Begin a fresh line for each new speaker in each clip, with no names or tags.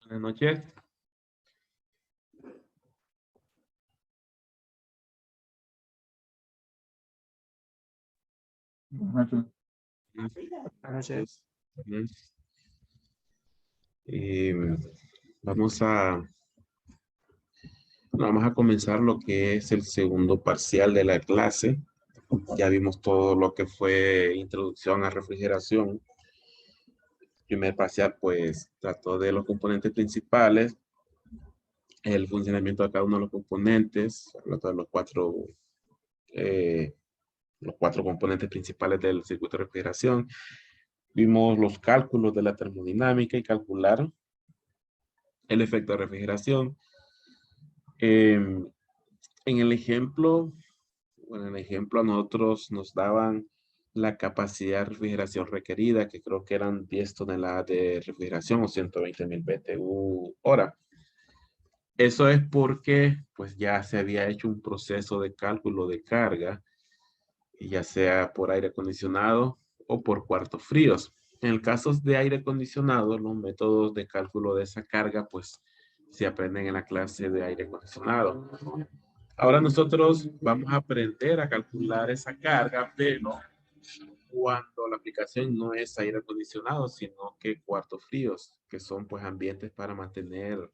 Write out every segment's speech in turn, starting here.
Buenas noches.
Buenas noches.
Buenas noches. Bien. Eh, vamos a, vamos a comenzar lo que es el segundo parcial de la clase. Ya vimos todo lo que fue introducción a refrigeración. Primer parcial, pues, trató de los componentes principales, el funcionamiento de cada uno de los componentes, habló de los cuatro componentes principales del circuito de refrigeración. Vimos los cálculos de la termodinámica y calcular el efecto de refrigeración. En el ejemplo, bueno, en el ejemplo a nosotros nos daban la capacidad de refrigeración requerida, que creo que eran 10 toneladas de refrigeración o 120.000 BTU hora. Eso es porque pues ya se había hecho un proceso de cálculo de carga, ya sea por aire acondicionado o por cuartos fríos. En el caso de aire acondicionado, los métodos de cálculo de esa carga pues se aprenden en la clase de aire acondicionado. Ahora nosotros vamos a aprender a calcular esa carga, pero cuando la aplicación no es aire acondicionado, sino que cuartos fríos, que son pues ambientes para mantener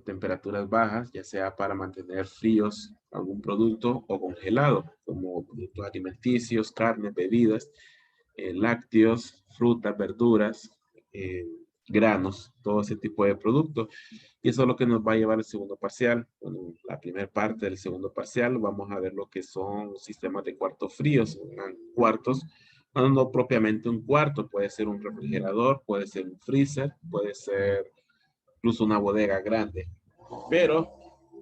temperaturas bajas, ya sea para mantener fríos algún producto o congelado, como productos alimenticios, carnes, bebidas, lácteos, frutas, verduras, eh, granos, todo ese tipo de productos. Y eso es lo que nos va a llevar al segundo parcial. Bueno, la primera parte del segundo parcial vamos a ver lo que son sistemas de cuartos fríos, cuartos, no propiamente un cuarto, puede ser un refrigerador, puede ser un freezer, puede ser incluso una bodega grande, pero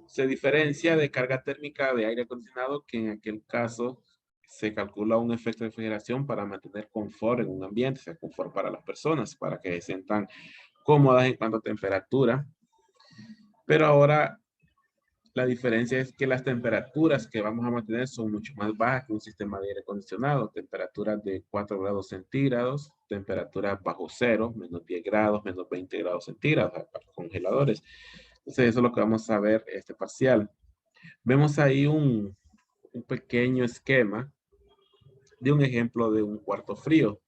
se diferencia de carga térmica de aire acondicionado, que en aquel caso se calcula un efecto de refrigeración para mantener confort en un ambiente, o sea, confort para las personas, para que se sientan cómodas en cuanto a temperatura. Pero ahora la diferencia es que las temperaturas que vamos a mantener son mucho más bajas que un sistema de aire acondicionado. Temperaturas de 4 grados centígrados, temperaturas bajo cero, menos 10 grados, menos 20 grados centígrados, para congeladores. Entonces eso es lo que vamos a ver este parcial. Vemos ahí un pequeño esquema de un ejemplo de un cuarto frío,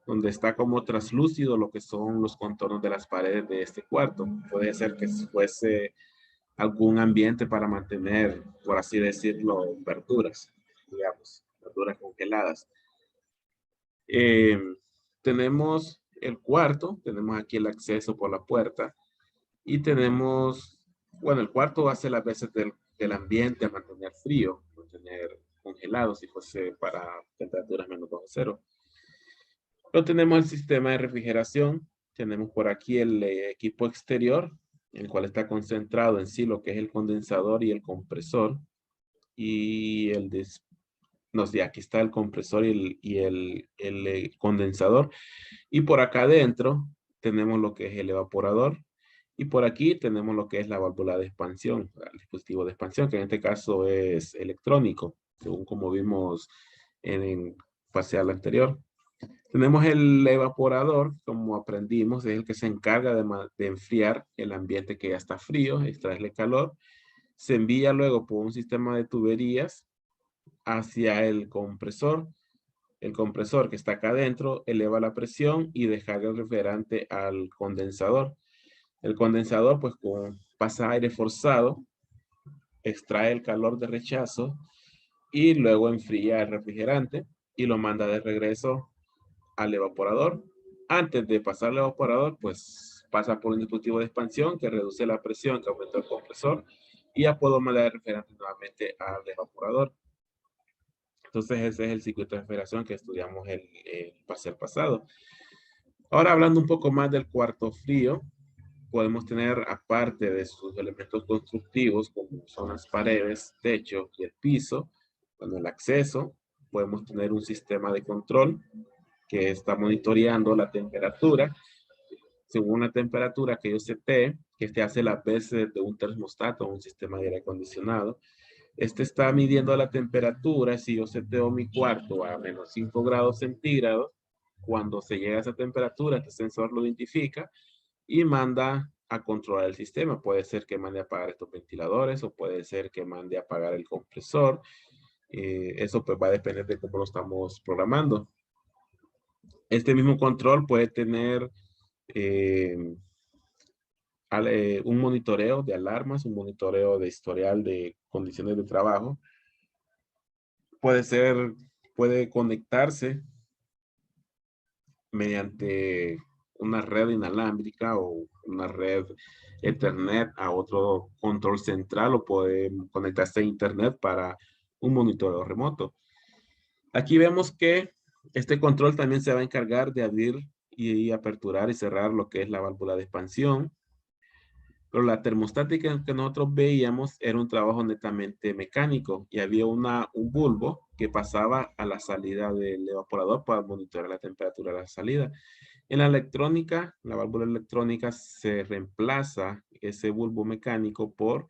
donde está como traslúcido lo que son los contornos de las paredes de este cuarto. Puede ser que fuese algún ambiente para mantener, por así decirlo, verduras, digamos, verduras congeladas. Eh, tenemos el cuarto, tenemos aquí el acceso por la puerta y tenemos, bueno, el cuarto hace las veces del ambiente a mantener frío, mantener congelado si fuese para temperaturas menos bajo cero. Pero tenemos el sistema de refrigeración, tenemos por aquí el equipo exterior, el cual está concentrado en sí lo que es el condensador y el compresor. Y no sé, aquí está el compresor y el condensador. Y por acá adentro tenemos lo que es el evaporador. Y por aquí tenemos lo que es la válvula de expansión, el dispositivo de expansión, que en este caso es electrónico, según como vimos en parcial anterior. Tenemos el evaporador, como aprendimos, es el que se encarga de enfriar el ambiente que ya está frío, extraerle calor. Se envía luego por un sistema de tuberías hacia el compresor. El compresor que está acá adentro eleva la presión y descarga el refrigerante al condensador. El condensador, pues, pasa aire forzado, extrae el calor de rechazo y luego enfría el refrigerante y lo manda de regreso al evaporador. Antes de pasar al evaporador, pues pasa por un dispositivo de expansión que reduce la presión que aumentó el compresor y ya puedo mandar el refrigerante nuevamente al evaporador. Entonces ese es el circuito de refrigeración que estudiamos el parcial pasado. Ahora hablando un poco más del cuarto frío, podemos tener, aparte de sus elementos constructivos, como son las paredes, techo y el piso, bueno, el acceso, podemos tener un sistema de control que está monitoreando la temperatura. Según la temperatura que yo setee, que este hace las veces de un termostato o un sistema de aire acondicionado, este está midiendo la temperatura. Si yo seteo mi cuarto a menos 5 grados centígrados, cuando se llega a esa temperatura, este sensor lo identifica y manda a controlar el sistema. Puede ser que mande a apagar estos ventiladores o puede ser que mande a apagar el compresor. Eso pues va a depender de cómo lo estamos programando. Este mismo control puede tener un monitoreo de alarmas, un monitoreo de historial de condiciones de trabajo. Puede conectarse mediante una red inalámbrica o una red Ethernet a otro control central, o puede conectarse a Internet para un monitoreo remoto. Aquí vemos que este control también se va a encargar de abrir y aperturar y cerrar lo que es la válvula de expansión. Pero la termostática que nosotros veíamos era un trabajo netamente mecánico y había un bulbo que pasaba a la salida del evaporador para monitorear la temperatura de la salida. En la electrónica, la válvula electrónica, se reemplaza ese bulbo mecánico por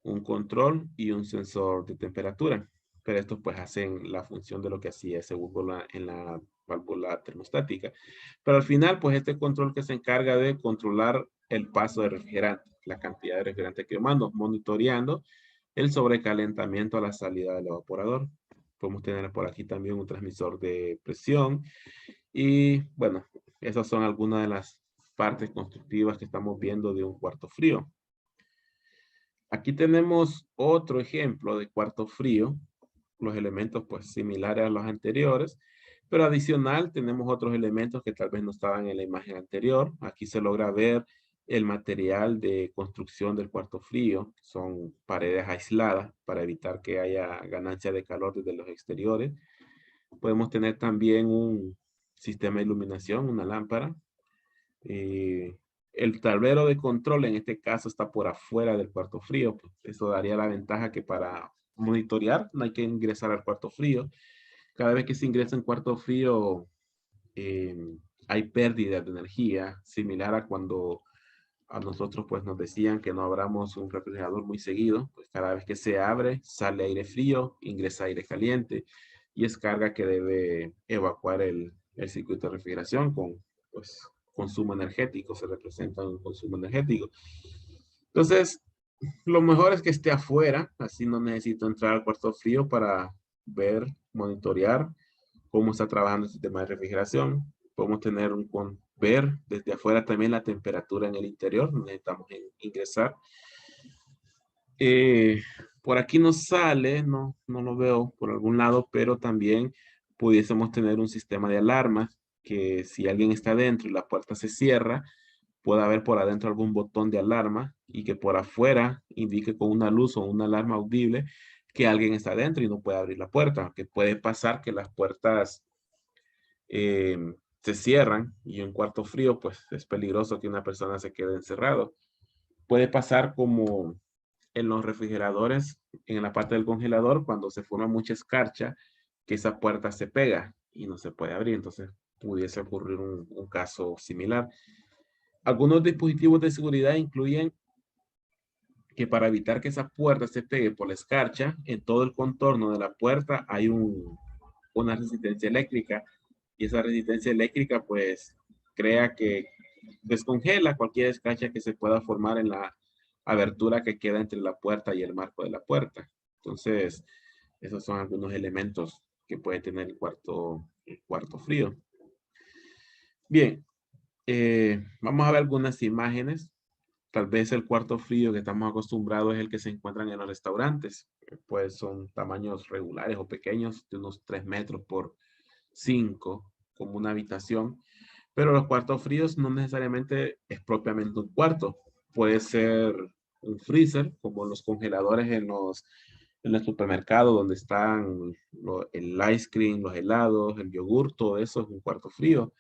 un control y un sensor de temperatura. Pero estos pues hacen la función de lo que hacía ese bulbo en la válvula termostática. Pero al final pues este control que se encarga de controlar el paso de refrigerante, la cantidad de refrigerante que yo mando, monitoreando el sobrecalentamiento a la salida del evaporador. Podemos tener por aquí también un transmisor de presión. Y bueno, esas son algunas de las partes constructivas que estamos viendo de un cuarto frío. Aquí tenemos otro ejemplo de cuarto frío. Los elementos pues similares a los anteriores, pero adicional tenemos otros elementos que tal vez no estaban en la imagen anterior. Aquí se logra ver el material de construcción del cuarto frío. Son paredes aisladas para evitar que haya ganancia de calor desde los exteriores. Podemos tener también un sistema de iluminación, una lámpara. El tablero de control en este caso está por afuera del cuarto frío. Pues eso daría la ventaja que para monitorear no hay que ingresar al cuarto frío. Cada vez que se ingresa en cuarto frío eh, hay pérdida de energía, similar a cuando a nosotros pues nos decían que no abramos un refrigerador muy seguido. Pues cada vez que se abre sale aire frío, ingresa aire caliente y es carga que debe evacuar el circuito de refrigeración con pues consumo energético, se representa un consumo energético. Entonces, lo mejor es que esté afuera, así no necesito entrar al cuarto frío para ver, monitorear cómo está trabajando el sistema de refrigeración. Podemos tener ver desde afuera también la temperatura en el interior, no necesitamos ingresar. Por aquí no sale, no lo veo por algún lado, pero también pudiésemos tener un sistema de alarmas que si alguien está adentro y la puerta se cierra, pueda haber por adentro algún botón de alarma y que por afuera indique con una luz o una alarma audible que alguien está adentro y no puede abrir la puerta, que puede pasar que las puertas se cierran y en cuarto frío pues es peligroso que una persona se quede encerrado. Puede pasar como en los refrigeradores, en la parte del congelador, cuando se forma mucha escarcha, que esa puerta se pega y no se puede abrir. Entonces pudiese ocurrir un caso similar. Algunos dispositivos de seguridad incluyen que para evitar que esa puerta se pegue por la escarcha, en todo el contorno de la puerta hay una resistencia eléctrica y esa resistencia eléctrica pues crea que descongela cualquier escarcha que se pueda formar en la abertura que queda entre la puerta y el marco de la puerta. Entonces, esos son algunos elementos que puede tener el cuarto frío. Bien, vamos a ver algunas imágenes. Tal vez el cuarto frío que estamos acostumbrados es el que se encuentran en los restaurantes. Pues son tamaños regulares o pequeños, de unos 3 metros por 5, como una habitación. Pero los cuartos fríos no necesariamente es propiamente un cuarto. Puede ser un freezer, como los congeladores en el supermercado, donde están el ice cream, los helados, el yogur, todo eso es un cuarto frío.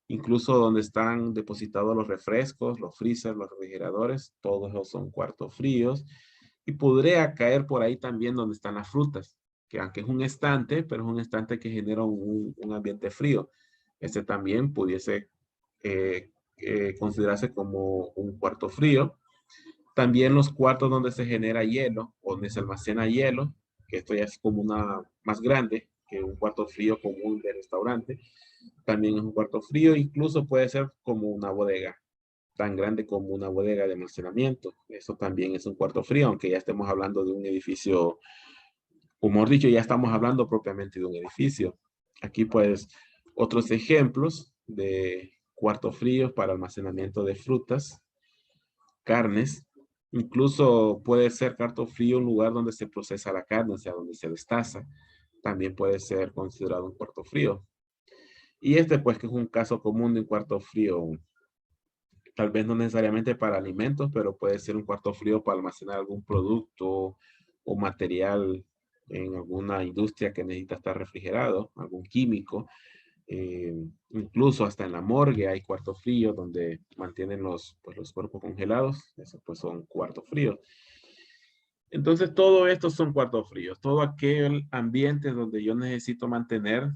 Incluso donde están depositados los refrescos, los freezers, los refrigeradores, todos esos son cuartos fríos. Y podría caer por ahí también donde están las frutas, que aunque es un estante, pero es un estante que genera un ambiente frío. Este también pudiese considerarse como un cuarto frío. También los cuartos donde se genera hielo, donde se almacena hielo, que esto ya es como una más grande que un cuarto frío común de restaurante. También es un cuarto frío, incluso puede ser como una bodega. tan grande como una bodega de almacenamiento. Eso también es un cuarto frío, aunque ya estemos hablando de un edificio, como hemos dicho, ya estamos hablando propiamente de un edificio. Aquí pues otros ejemplos de cuartos fríos para almacenamiento de frutas, carnes. Incluso puede ser cuarto frío un lugar donde se procesa la carne, o sea, donde se destaza. También puede ser considerado un cuarto frío. Y este pues que es un caso común de un cuarto frío, tal vez no necesariamente para alimentos, pero puede ser un cuarto frío para almacenar algún producto o material en alguna industria que necesita estar refrigerado, algún químico. Incluso hasta en la morgue hay cuartos fríos donde mantienen pues, los cuerpos congelados. Esos pues son cuartos fríos. Entonces todo esto son cuartos fríos. Todo aquel ambiente donde yo necesito mantener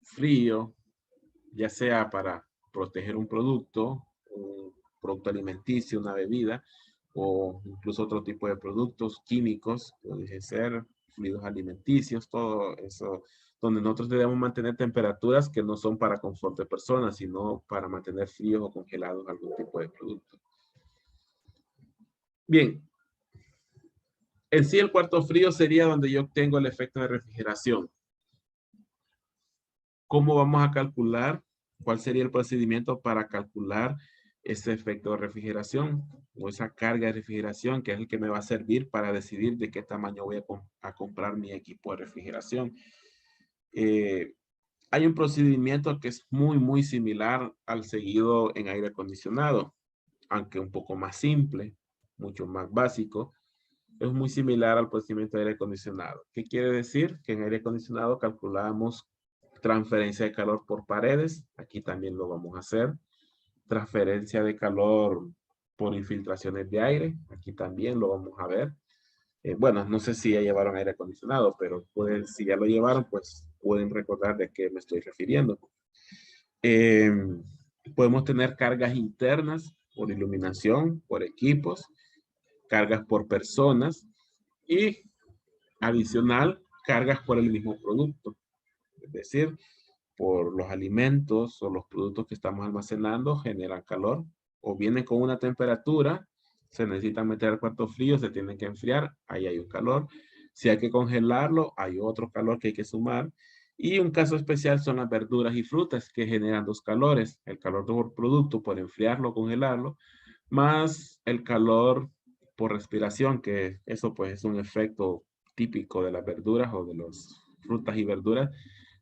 frío, ya sea para proteger un producto alimenticio, una bebida, o incluso otro tipo de productos químicos, puede ser fluidos alimenticios, todo eso, donde nosotros debemos mantener temperaturas que no son para confort de personas, sino para mantener fríos o congelados algún tipo de producto. Bien, en sí el cuarto frío sería donde yo tengo el efecto de refrigeración. ¿Cómo vamos a calcular? ¿Cuál sería el procedimiento para calcular ese efecto de refrigeración o esa carga de refrigeración que es el que me va a servir para decidir de qué tamaño voy a comprar mi equipo de refrigeración? Eh, Hay un procedimiento que es muy similar al seguido en aire acondicionado, aunque un poco más simple, mucho más básico. Es muy similar al procedimiento de aire acondicionado. ¿Qué quiere decir? Que en aire acondicionado calculamos transferencia de calor por paredes. Aquí también lo vamos a hacer. Transferencia de calor por infiltraciones de aire. Aquí también lo vamos a ver. Bueno, no sé si ya llevaron aire acondicionado, pero si ya lo llevaron, pues pueden recordar de qué me estoy refiriendo. Eh, Podemos tener cargas internas por iluminación, por equipos, cargas por personas y adicional cargas por el mismo producto. Es decir, por los alimentos o los productos que estamos almacenando generan calor o vienen con una temperatura, se necesita meter al cuarto frío, se tienen que enfriar, ahí hay un calor. Si hay que congelarlo, hay otro calor que hay que sumar. Y un caso especial son las verduras y frutas que generan dos calores, el calor por producto por enfriarlo o congelarlo, más el calor por respiración, que eso pues es un efecto típico de las verduras o de las frutas y verduras,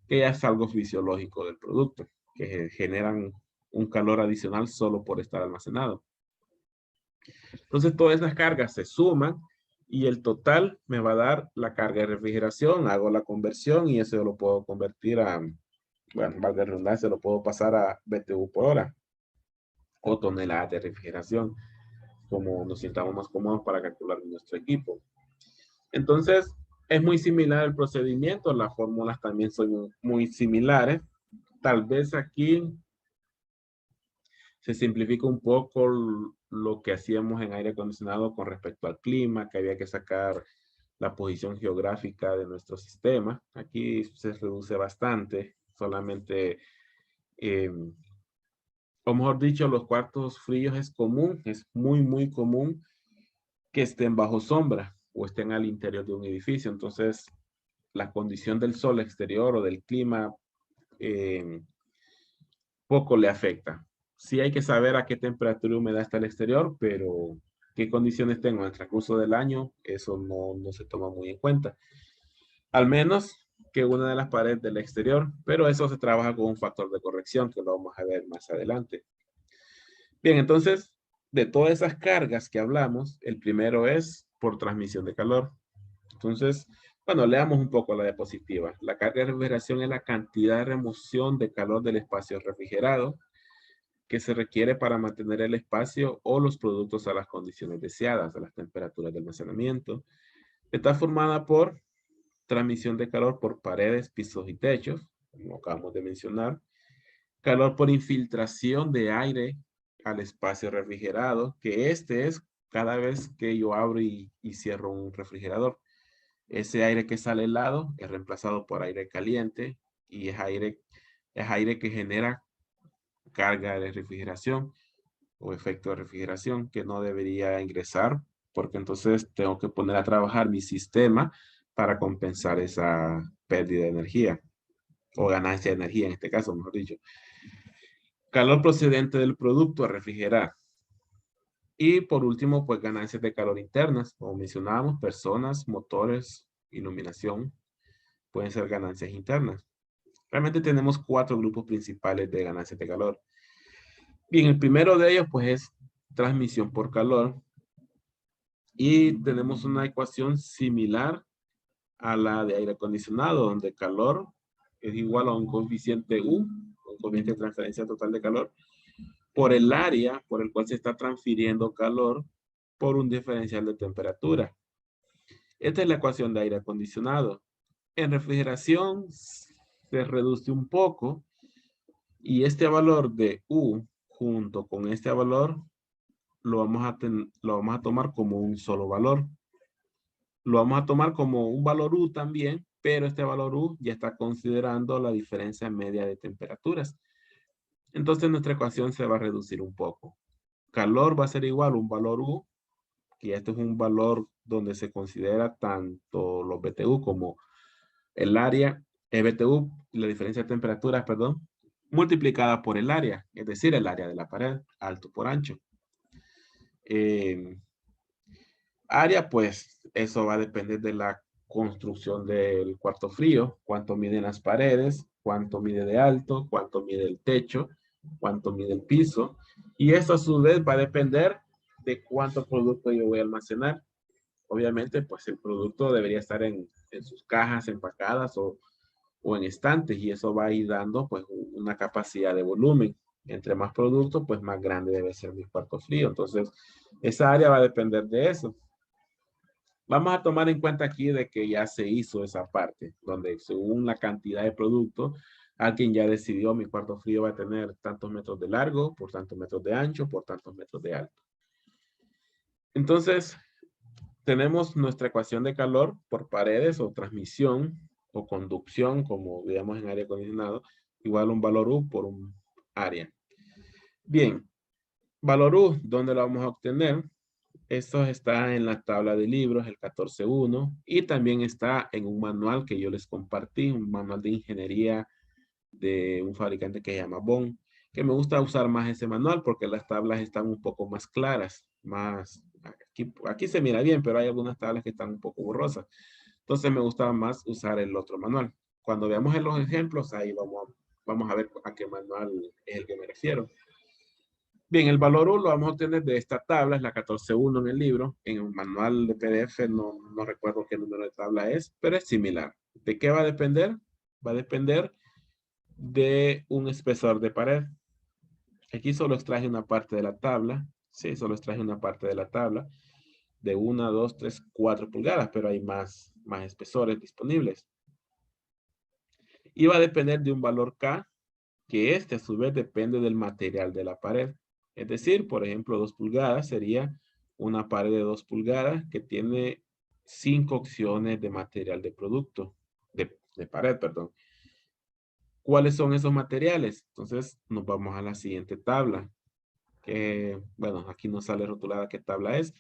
que ya es algo fisiológico del producto, que generan un calor adicional solo por estar almacenado. Entonces todas esas cargas se suman y el total me va a dar la carga de refrigeración, hago la conversión y eso lo puedo convertir a, bueno, valga la redundancia, lo puedo pasar a BTU por hora o toneladas de refrigeración, como nos sintamos más cómodos para calcular nuestro equipo. Entonces, es muy similar el procedimiento, las fórmulas también son muy similares. Tal vez aquí se simplifica un poco lo que hacíamos en aire acondicionado con respecto al clima, que había que sacar la posición geográfica de nuestro sistema. Aquí se reduce bastante, solamente, o mejor dicho, los cuartos fríos es común, es muy común que estén bajo sombra o estén al interior de un edificio. Entonces, la condición del sol exterior o del clima eh, poco le afecta. Sí hay que saber a qué temperatura y humedad está el exterior, pero qué condiciones tengo en el transcurso del año, eso no se toma muy en cuenta. Al menos que una de las paredes del exterior, pero eso se trabaja con un factor de corrección que lo vamos a ver más adelante. Bien, entonces, de todas esas cargas que hablamos, el primero es por transmisión de calor. Entonces, bueno, leamos un poco la diapositiva. La carga de refrigeración es la cantidad de remoción de calor del espacio refrigerado que se requiere para mantener el espacio o los productos a las condiciones deseadas, a las temperaturas de almacenamiento. Está formada por transmisión de calor por paredes, pisos y techos, como acabamos de mencionar. Calor por infiltración de aire al espacio refrigerado, que este es cada vez que yo abro y cierro un refrigerador. Ese aire que sale helado es reemplazado por aire caliente y es aire que genera carga de refrigeración. o efecto de refrigeración que no debería ingresar, porque entonces tengo que poner a trabajar mi sistema para compensar esa pérdida de energía o ganancia de energía en este caso, mejor dicho. Calor procedente del producto a refrigerar. Y por último, pues ganancias de calor internas, como mencionábamos, personas, motores, iluminación, pueden ser ganancias internas. Realmente tenemos 4 grupos principales de ganancias de calor. Bien, el primero de ellos pues es transmisión por calor y tenemos una ecuación similar a la de aire acondicionado, donde calor es igual a un coeficiente U, un coeficiente de transferencia total de calor, por el área por el cual se está transfiriendo calor por un diferencial de temperatura. Esta es la ecuación de aire acondicionado. En refrigeración se reduce un poco y este valor de U junto con este valor lo vamos a tomar como un solo valor. Lo vamos a tomar como un valor U también, pero este valor U ya está considerando la diferencia media de temperaturas. Entonces nuestra ecuación se va a reducir un poco. Calor va a ser igual a un valor U, que este es un valor donde se considera tanto los BTU como el área, el BTU, la diferencia de temperaturas, perdón, multiplicada por el área, es decir, el área de la pared, alto por ancho. Área, pues eso va a depender de la construcción del cuarto frío, cuánto miden las paredes, cuánto mide de alto, cuánto mide el techo, cuánto mide el piso. Y eso a su vez va a depender de cuánto producto yo voy a almacenar. Obviamente, pues el producto debería estar en sus cajas empacadas o en estantes y eso va a ir dando pues una capacidad de volumen. Entre más producto, pues más grande debe ser mi cuarto frío. Entonces, esa área va a depender de eso. Vamos a tomar en cuenta aquí de que ya se hizo esa parte, donde según la cantidad de producto, alguien ya decidió mi cuarto frío va a tener tantos metros de largo, por tantos metros de ancho, por tantos metros de alto. Entonces, tenemos nuestra ecuación de calor por paredes o transmisión o conducción, como digamos en aire acondicionado, igual un valor U por un área. Bien, valor U, ¿dónde lo vamos a obtener? Esto está en la tabla de libros, el 14.1, y también está en un manual que yo les compartí, un manual de ingeniería de un fabricante que se llama Bon, que me gusta usar más ese manual porque las tablas están un poco más claras, más, aquí se mira bien, pero hay algunas tablas que están un poco borrosas. Entonces me gusta más usar el otro manual. Cuando veamos en los ejemplos, ahí vamos a ver a qué manual es el que me refiero. Bien, el valor U lo vamos a obtener de esta tabla, es la 14.1 en el libro. En el manual de PDF no recuerdo qué número de tabla es, pero es similar. ¿De qué va a depender? Va a depender de un espesor de pared. Aquí solo extraje una parte de la tabla. Sí, solo extraje una parte de la tabla de 1, 2, 3, 4 pulgadas, pero hay más espesores disponibles. Y va a depender de un valor K, que este a su vez depende del material de la pared. Es decir, por ejemplo, 2 pulgadas sería una pared de 2 pulgadas que tiene 5 opciones de material de producto, de pared, perdón. ¿Cuáles son esos materiales? Entonces nos vamos a la siguiente tabla. Bueno, aquí no sale rotulada qué tabla es.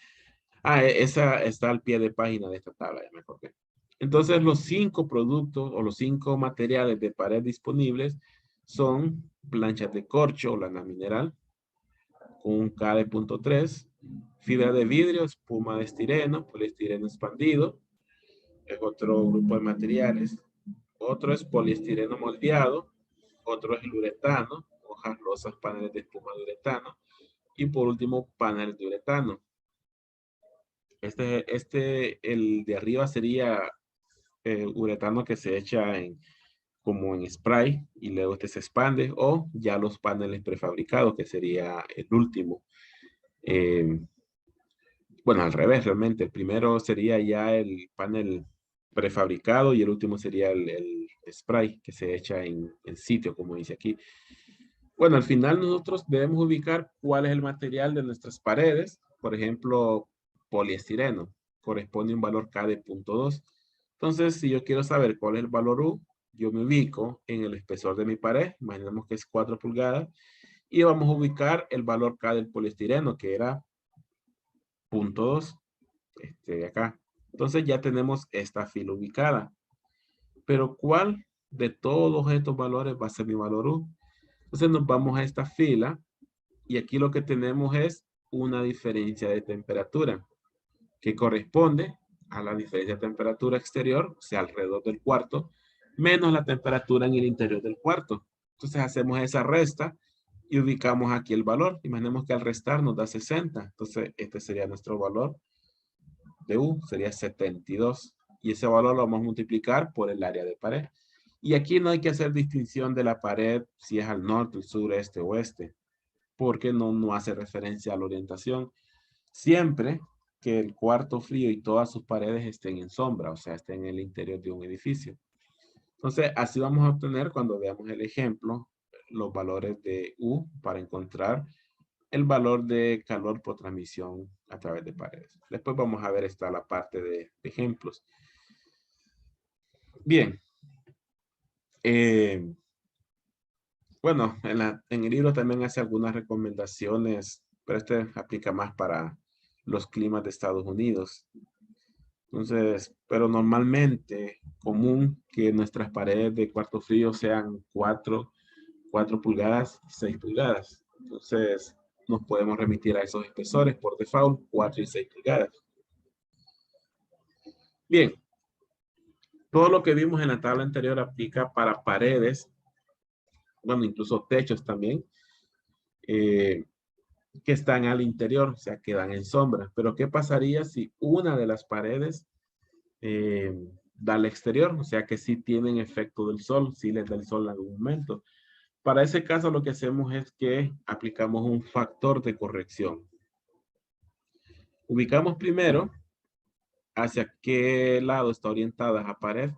Esa está al pie de página de esta tabla, ya me acordé. Entonces los 5 productos o los 5 materiales de pared disponibles son planchas de corcho o lana mineral con un K de 0.3, fibra de vidrio, espuma de estireno, poliestireno expandido, es otro grupo de materiales. Otro es poliestireno moldeado, otro es el uretano, hojas rosas, paneles de espuma de uretano, y por último, paneles de uretano. El de arriba sería uretano que se echa como en spray y luego este se expande, o ya los paneles prefabricados, que sería el último. Bueno, al revés, realmente. El primero sería ya el panel prefabricado y el último sería el spray que se echa en sitio, como dice aquí. Bueno, al final nosotros debemos ubicar cuál es el material de nuestras paredes. Por ejemplo, poliestireno. Corresponde a un valor K de 0.2. Entonces, si yo quiero saber cuál es el valor U, yo me ubico en el espesor de mi pared. Imaginemos que es 4 pulgadas. Y vamos a ubicar el valor K del poliestireno, que era 0.2, de acá. Entonces ya tenemos esta fila ubicada. Pero ¿cuál de todos estos valores va a ser mi valor U? Entonces nos vamos a esta fila y aquí lo que tenemos es una diferencia de temperatura que corresponde a la diferencia de temperatura exterior, o sea, alrededor del cuarto, menos la temperatura en el interior del cuarto. Entonces hacemos esa resta y ubicamos aquí el valor. Imaginemos que al restar nos da 60. Entonces este sería nuestro valor de U, sería 72. Y ese valor lo vamos a multiplicar por el área de pared. Y aquí no hay que hacer distinción de la pared si es al norte, el sur, este, oeste, porque no hace referencia a la orientación. Siempre que el cuarto frío y todas sus paredes estén en sombra, o sea, estén en el interior de un edificio. Entonces, así vamos a obtener, cuando veamos el ejemplo, los valores de U para encontrar el valor de calor por transmisión a través de paredes. Después vamos a ver esta la parte de ejemplos. Bien. Bueno, en el libro también hace algunas recomendaciones, pero este aplica más para los climas de Estados Unidos. Entonces, pero normalmente común que nuestras paredes de cuarto frío sean 4 pulgadas, 6 pulgadas. Entonces, nos podemos remitir a esos espesores por default, 4 y 6 pulgadas. Bien, todo lo que vimos en la tabla anterior aplica para paredes, bueno, incluso techos también, que están al interior, o sea, quedan en sombra. Pero ¿qué pasaría si una de las paredes da al exterior? O sea, que sí tienen efecto del sol, sí les da el sol en algún momento. Para ese caso, lo que hacemos es que aplicamos un factor de corrección. Ubicamos primero hacia qué lado está orientada la pared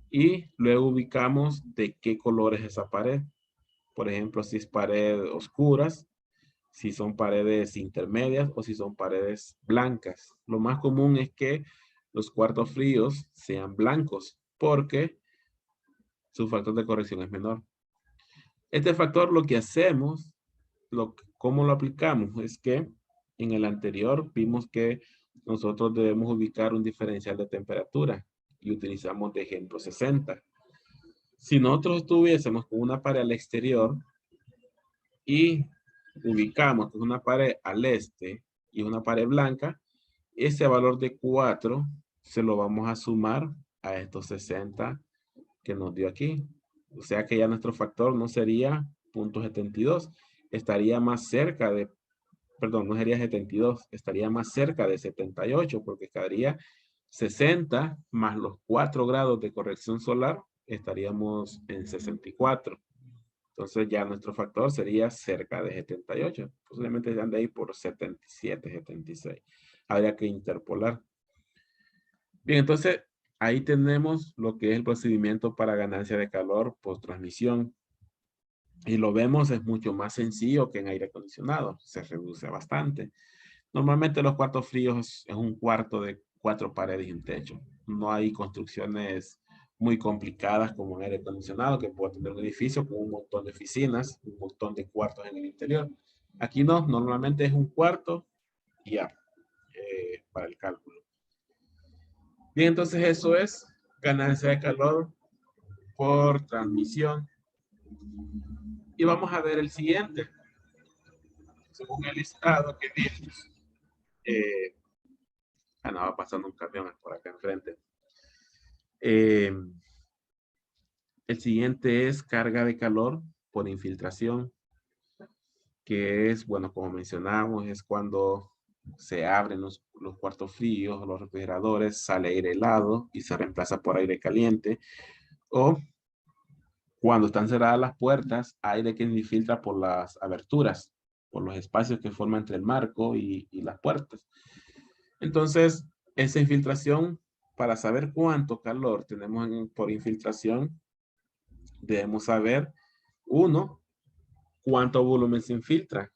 y luego ubicamos de qué color es esa pared. Por ejemplo, si es pared oscuras, si son paredes intermedias o si son paredes blancas. Lo más común es que los cuartos fríos sean blancos porque su factor de corrección es menor. Este factor lo que hacemos, ¿cómo lo aplicamos? Es que en el anterior vimos que nosotros debemos ubicar un diferencial de temperatura y utilizamos de ejemplo 60. Si nosotros estuviésemos con una pared al exterior y ubicamos con una pared al este y una pared blanca, ese valor de 4 se lo vamos a sumar a estos 60 que nos dio aquí. O sea que ya nuestro factor no sería 0.72, estaría más cerca de, perdón, no sería 72, estaría más cerca de 78 porque quedaría 60 más los 4 grados de corrección solar, estaríamos en 64. Entonces ya nuestro factor sería cerca de 78. Posiblemente se ande ahí por 77, 76. Habría que interpolar. Bien, entonces ahí tenemos lo que es el procedimiento para ganancia de calor post transmisión. Y lo vemos, es mucho más sencillo que en aire acondicionado. Se reduce bastante. Normalmente los cuartos fríos es un cuarto de 4 paredes y un techo. No hay construcciones muy complicadas como en aire acondicionado, que puede tener un edificio con un montón de oficinas, un montón de cuartos en el interior. Aquí no, normalmente es un cuarto y ya, para el cálculo. Bien, entonces eso es ganancia de calor por transmisión. Y vamos a ver el siguiente. Según el listado que vimos, va pasando un camión por acá enfrente. El siguiente es carga de calor por infiltración, que es, bueno, como mencionamos, es cuando se abren los cuartos fríos, los refrigeradores, sale aire helado y se reemplaza por aire caliente. O cuando están cerradas las puertas, aire que infiltra por las aberturas, por los espacios que forman entre el marco y las puertas. Entonces, esa infiltración, para saber cuánto calor tenemos por infiltración, debemos saber, uno, cuánto volumen se infiltra.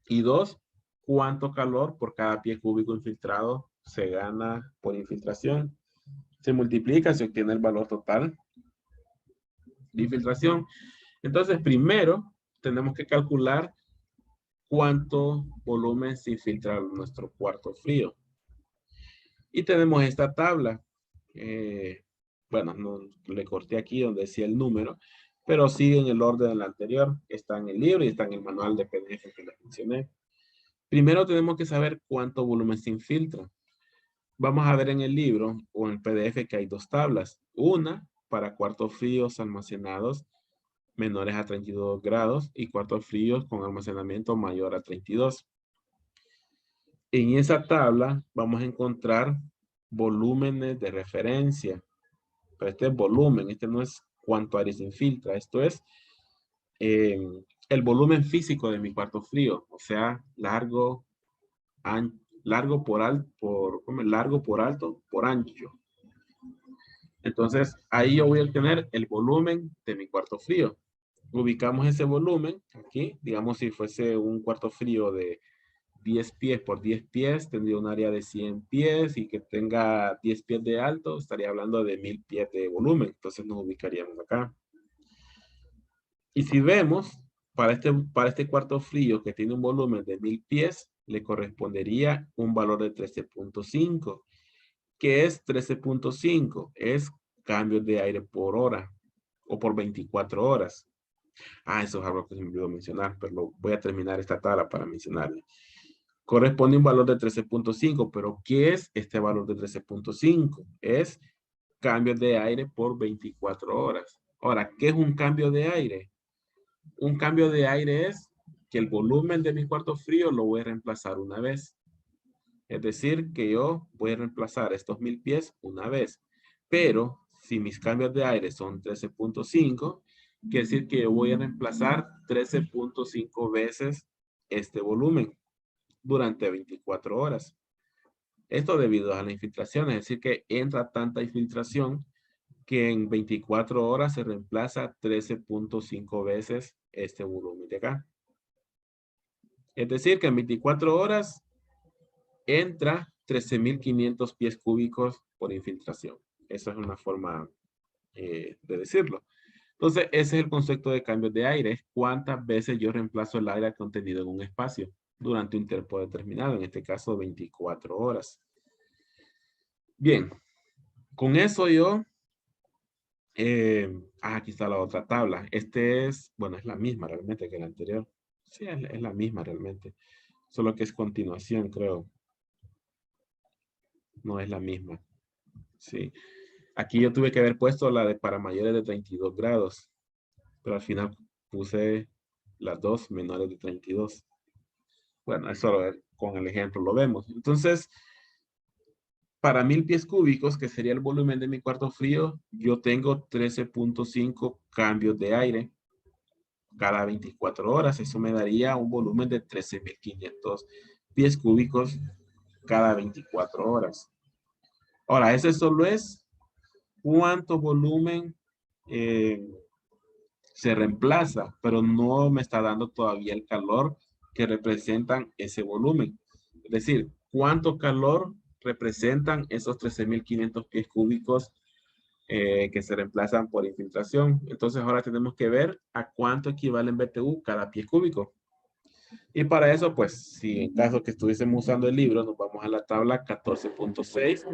Y dos, cuánto calor por cada pie cúbico infiltrado se gana por infiltración. Se multiplica, se obtiene el valor total de infiltración. Entonces, primero tenemos que calcular cuánto volumen se infiltra en nuestro cuarto frío. Y tenemos esta tabla. Bueno, no, le corté aquí donde decía el número, pero sigue en el orden del anterior. Está en el libro y está en el manual de PDF que les mencioné. Primero tenemos que saber cuánto volumen se infiltra. Vamos a ver en el libro o en el PDF que hay dos tablas. Una para cuartos fríos almacenados menores a 32 grados y cuartos fríos con almacenamiento mayor a 32. En esa tabla vamos a encontrar volúmenes de referencia. Pero este es volumen, este no es cuánto aire se infiltra. Esto es el volumen físico de mi cuarto frío. O sea, largo, largo por alto por ancho. Entonces, ahí yo voy a obtener el volumen de mi cuarto frío. Ubicamos ese volumen aquí. Digamos, si fuese un cuarto frío de 10 pies por 10 pies, tendría un área de 100 pies y que tenga 10 pies de alto, estaría hablando de 1000 pies de volumen. Entonces nos ubicaríamos acá. Y si vemos, para este cuarto frío que tiene un volumen de 1000 pies, le correspondería un valor de 13.5. ¿Qué es 13.5? Es cambios de aire por hora o por 24 horas. Eso es algo que se me olvidó mencionar, pero voy a terminar esta tabla para mencionarle. Corresponde un valor de 13.5, pero ¿qué es este valor de 13.5? Es cambios de aire por 24 horas. Ahora, ¿qué es un cambio de aire? Un cambio de aire es que el volumen de mi cuarto frío lo voy a reemplazar una vez. Es decir, que yo voy a reemplazar estos 1000 pies una vez. Pero si mis cambios de aire son 13.5, quiere decir que yo voy a reemplazar 13.5 veces este volumen durante 24 horas. Esto debido a la infiltración, es decir, que entra tanta infiltración que en 24 horas se reemplaza 13.5 veces este volumen de acá. Es decir, que en 24 horas entra 13.500 pies cúbicos por infiltración. Esa es una forma de decirlo. Entonces, ese es el concepto de cambios de aire. ¿Cuántas veces yo reemplazo el aire contenido en un espacio durante un tiempo determinado? En este caso, 24 horas. Bien, con eso yo... aquí está la otra tabla. Este es, bueno, es la misma realmente que la anterior. Sí, es la misma realmente. Solo que es continuación, creo. No es la misma. Sí. Aquí yo tuve que haber puesto la de para mayores de 32 grados. Pero al final puse las dos menores de 32. Bueno, eso con el ejemplo lo vemos. Entonces, para 1000 pies cúbicos, que sería el volumen de mi cuarto frío, yo tengo 13.5 cambios de aire cada 24 horas. Eso me daría un volumen de 13.500 pies cúbicos cada 24 horas. Ahora, ese solo es cuánto volumen se reemplaza, pero no me está dando todavía el calor que representan ese volumen. Es decir, cuánto calor representan esos 13.500 pies cúbicos que se reemplazan por infiltración. Entonces ahora tenemos que ver a cuánto equivale en BTU cada pie cúbico. Y para eso, pues, si en caso que estuviésemos usando el libro, nos vamos a la tabla 14.6.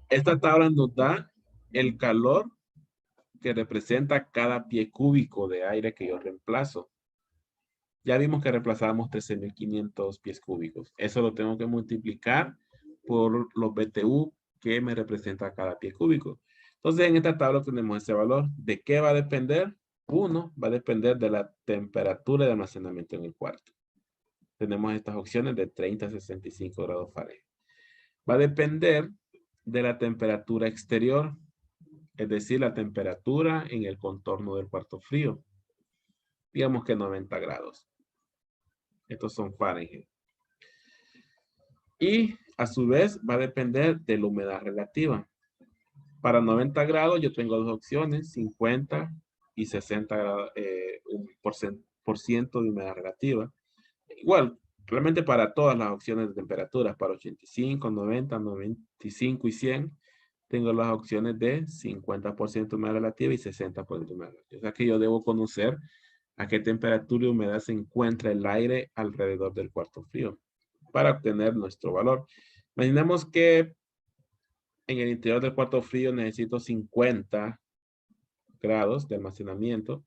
Esta tabla nos da el calor que representa cada pie cúbico de aire que yo reemplazo. Ya vimos que reemplazábamos 13.500 pies cúbicos. Eso lo tengo que multiplicar por los BTU que me representa cada pie cúbico. Entonces, en esta tabla tenemos ese valor. ¿De qué va a depender? Uno, va a depender de la temperatura de almacenamiento en el cuarto. Tenemos estas opciones de 30 a 65 grados Fahrenheit. Va a depender de la temperatura exterior, es decir, la temperatura en el contorno del cuarto frío. Digamos que 90 grados. Estos son Fahrenheit. Y a su vez va a depender de la humedad relativa. Para 90 grados yo tengo dos opciones, 50 y 60 grados, por ciento de humedad relativa. Igual, realmente para todas las opciones de temperaturas, para 85, 90, 95 y 100, tengo las opciones de 50% humedad relativa y 60% humedad relativa. O sea que yo debo conocer a qué temperatura y humedad se encuentra el aire alrededor del cuarto frío para obtener nuestro valor. Imaginemos que en el interior del cuarto frío necesito 50 grados de almacenamiento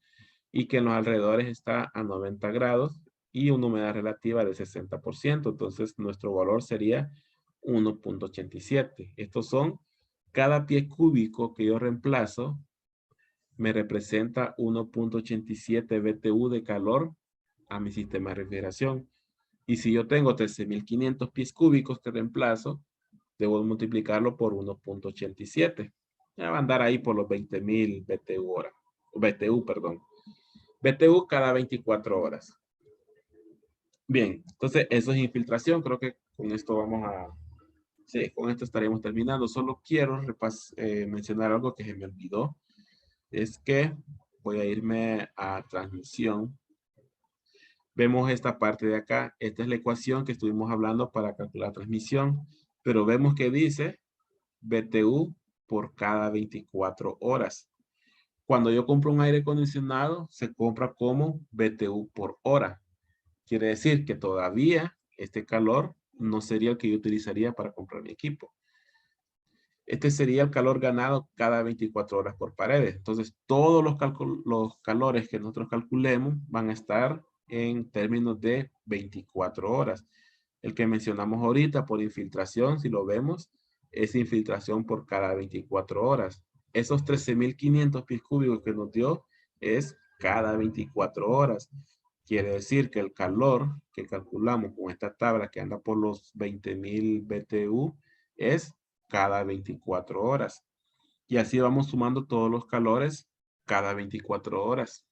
y que en los alrededores está a 90 grados y una humedad relativa de 60%. Entonces, nuestro valor sería 1.87. Estos son cada pie cúbico que yo reemplazo me representa 1.87 BTU de calor a mi sistema de refrigeración. Y si yo tengo 13.500 pies cúbicos que reemplazo, debo multiplicarlo por 1.87. Ya va a andar ahí por los 20.000 BTU hora. BTU, perdón. BTU cada 24 horas. Bien, entonces eso es infiltración. Creo que con esto vamos a... Sí, con esto estaríamos terminando. Solo quiero mencionar algo que se me olvidó. Es que voy a irme a transmisión. Vemos esta parte de acá. Esta es la ecuación que estuvimos hablando para calcular transmisión. Pero vemos que dice BTU por cada 24 horas. Cuando yo compro un aire acondicionado, se compra como BTU por hora. Quiere decir que todavía este calor no sería el que yo utilizaría para comprar mi equipo. Este sería el calor ganado cada 24 horas por paredes. Entonces, todos los calores que nosotros calculemos van a estar en términos de 24 horas. El que mencionamos ahorita por infiltración, si lo vemos, es infiltración por cada 24 horas. Esos 13.500 pies cúbicos que nos dio es cada 24 horas. Quiere decir que el calor que calculamos con esta tabla que anda por los 20.000 BTU es cada 24 horas. Y así vamos sumando todos los calores cada 24 horas.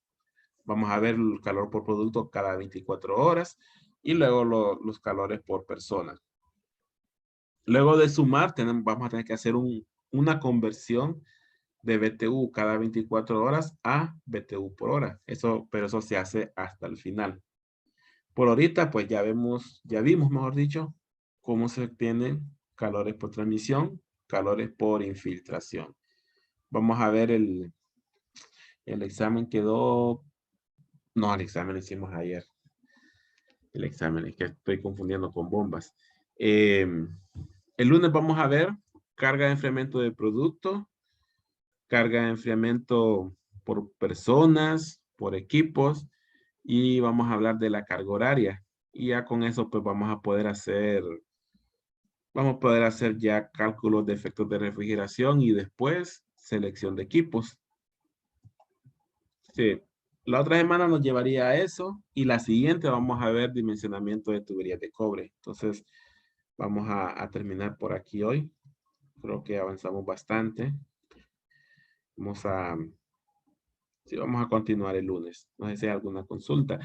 Vamos a ver el calor por producto cada 24 horas y luego los calores por persona. Luego de sumar, vamos a tener que hacer una conversión de BTU cada 24 horas a BTU por hora. Pero eso se hace hasta el final. Por ahorita, pues ya vimos, mejor dicho, cómo se obtienen calores por transmisión, calores por infiltración. Vamos a ver el examen quedó... No, el examen lo hicimos ayer. El examen, es que estoy confundiendo con bombas. El lunes vamos a ver carga de enfriamiento de producto, carga de enfriamiento por personas, por equipos, y vamos a hablar de la carga horaria. Y ya con eso pues vamos a poder hacer ya cálculos de efectos de refrigeración y después selección de equipos. Sí. La otra semana nos llevaría a eso y la siguiente vamos a ver dimensionamiento de tuberías de cobre. Entonces vamos a terminar por aquí hoy. Creo que avanzamos bastante. Vamos a continuar el lunes. No sé si hay alguna consulta.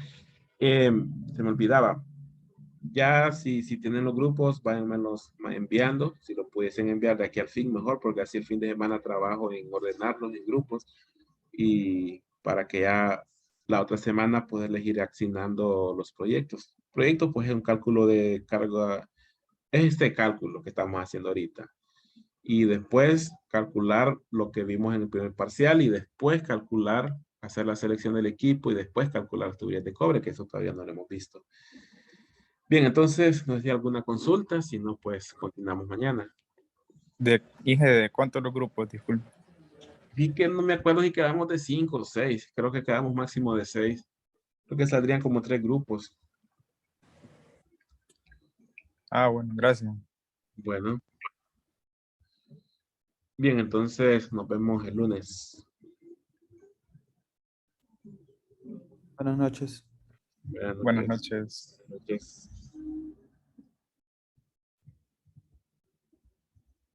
Se me olvidaba. Ya si tienen los grupos, váyanmelos enviando. Si lo pudiesen enviar de aquí al fin, mejor, porque así el fin de semana trabajo en ordenarlos en grupos y para que ya la otra semana poderles ir asignando los proyectos. Proyecto, pues es un cálculo de carga, es este cálculo que estamos haciendo ahorita. Y después calcular lo que vimos en el primer parcial y después hacer la selección del equipo y después calcular las tuberías de cobre, que eso todavía no lo hemos visto. Bien, entonces, no sé si hay alguna consulta, si no, pues continuamos mañana.
¿De cuántos los grupos? Disculpe.
Vi que no me acuerdo si quedamos de 5 o 6, creo que quedamos máximo de 6. Creo que saldrían como 3 grupos.
Ah, bueno, gracias.
Bueno. Bien, entonces nos vemos el lunes.
Buenas noches.
Buenas
Buenas
noches.
noches.
Buenas noches.